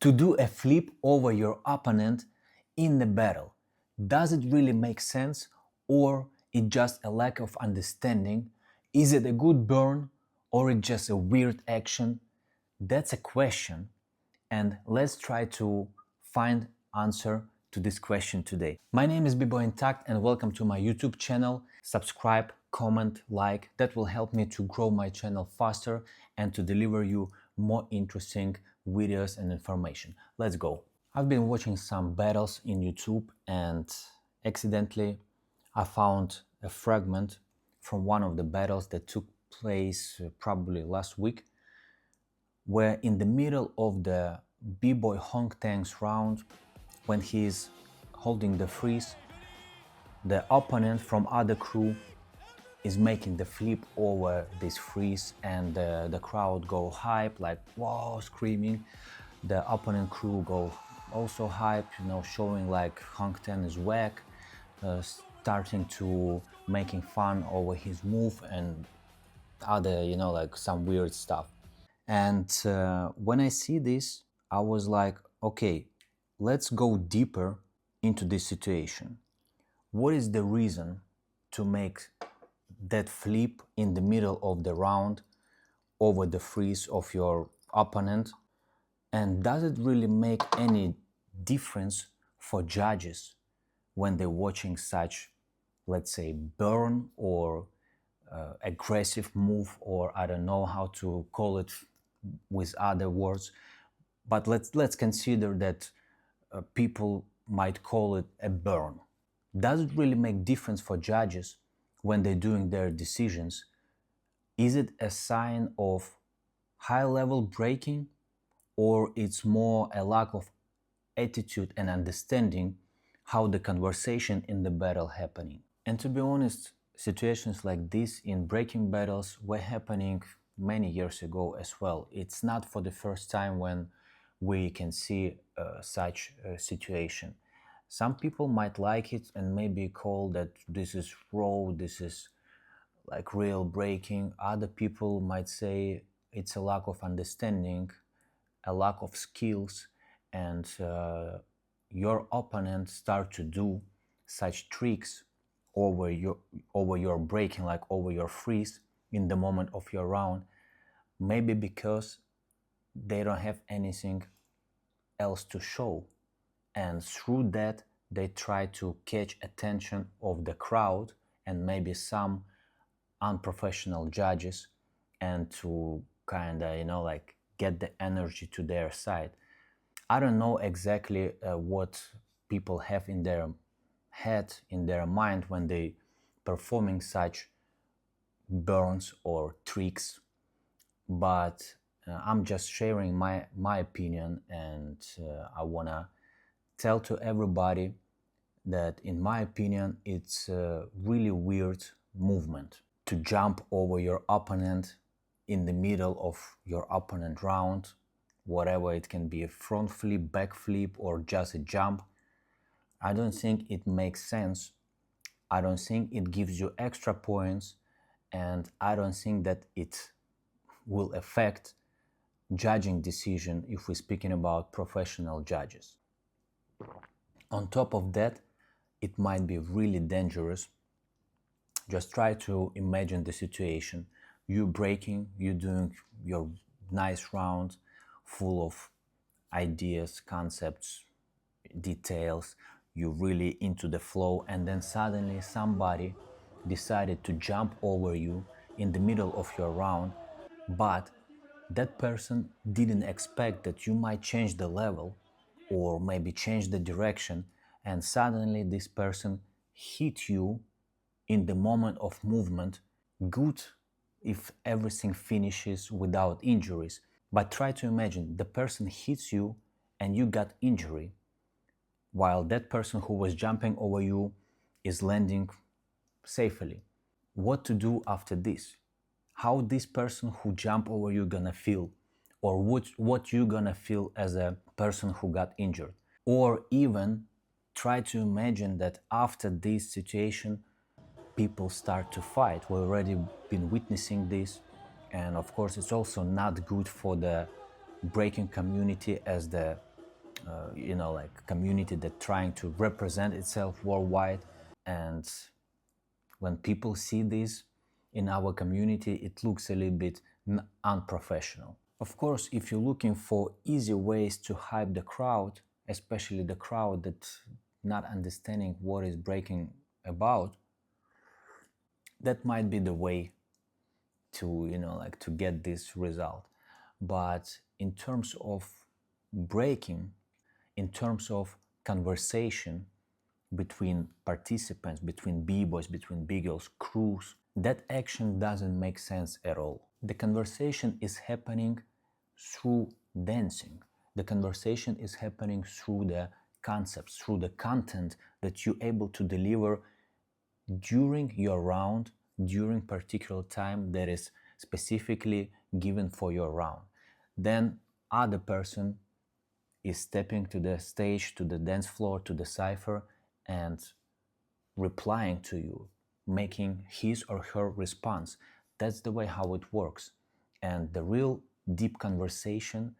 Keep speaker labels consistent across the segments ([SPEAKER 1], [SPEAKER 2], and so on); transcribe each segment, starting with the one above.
[SPEAKER 1] To do a flip over your opponent in the battle, does it really make sense, or it just a lack of understanding? Is it a good burn, or it just a weird action? That's a question, and let's try to find answer to this question today. My name is Bboy Intact and welcome to my YouTube channel. Subscribe, comment, like, that will help me to grow my channel faster and to deliver you more interesting videos and information. Let's go. I've been watching some battles in YouTube and accidentally I found a fragment from one of the battles that took place probably last week, where in the middle of the B-Boy Hong Tang's round, when he's holding the freeze, the opponent from other crew is making the flip over this freeze, and the crowd go hype, like wow, screaming. The opponent crew go also hype, showing like Hong Tang is whack, starting to making fun over his move and other, like some weird stuff. And when I see this, I was like, okay, let's go deeper into this situation. What is the reason to make that flip in the middle of the round over the freeze of your opponent? And does it really make any difference for judges when they're watching such, let's say, burn or aggressive move, or I don't know how to call it with other words, but let's consider that people might call it a burn. Does it really make difference for judges when they're doing their decisions? Is it a sign of high level breaking, or it's more a lack of attitude and understanding how the conversation in the battle happening? And to be honest, situations like this in breaking battles were happening many years ago as well. It's not for the first time when we can see such a situation. Some people might like it and maybe call that this is raw, this is like real breaking. Other people might say it's a lack of understanding, a lack of skills, and your opponent start to do such tricks over your breaking, like over your freeze in the moment of your round, maybe because they don't have anything else to show, and through that they try to catch attention of the crowd and maybe some unprofessional judges, and to kind of like get the energy to their side. I don't know exactly what people have in their head, in their mind, when they performing such burns or tricks, but I'm just sharing my opinion, and I wanna tell to everybody that in my opinion it's a really weird movement to jump over your opponent in the middle of your opponent round, whatever it can be, a front flip, back flip, or just a jump. I don't think it makes sense. I don't think it gives you extra points, and I don't think that it will affect judging decision if we're speaking about professional judges. On top of that, it might be really dangerous. Just try to imagine the situation. You breaking, you doing your nice round full of ideas, concepts, details, you're really into the flow, and then suddenly somebody decided to jump over you in the middle of your round, but that person didn't expect that you might change the level or maybe change the direction, and suddenly this person hit you in the moment of movement. Good if everything finishes without injuries, but try to imagine the person hits you and you got injury, while that person who was jumping over you is landing safely. What to do after this? How this person who jumped over you gonna feel, or what you gonna feel as a person who got injured? Or even try to imagine that after this situation people start to fight. We've already been witnessing this, and of course it's also not good for the breaking community, as the like community that trying to represent itself worldwide. And when people see this in our community, it looks a little bit unprofessional. Of course, if you're looking for easy ways to hype the crowd, especially the crowd that's not understanding what is breaking about, that might be the way to like to get this result. But in terms of breaking, in terms of conversation between participants, between b-boys, between big girls, crews, that action doesn't make sense at all. The conversation is happening through dancing. The conversation is happening through the concepts, through the content that you're able to deliver during your round, during particular time that is specifically given for your round. Then other person is stepping to the stage, to the dance floor, to the cipher, and replying to you, making his or her response. That's the way how it works. And the real deep conversation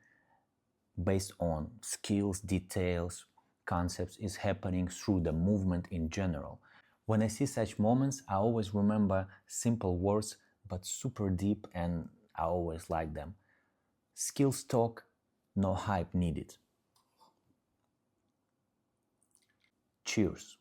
[SPEAKER 1] based on skills, details, concepts is happening through the movement in general. When I see such moments, I always remember simple words but super deep, and I always like them. Skills talk, no hype needed. Cheers.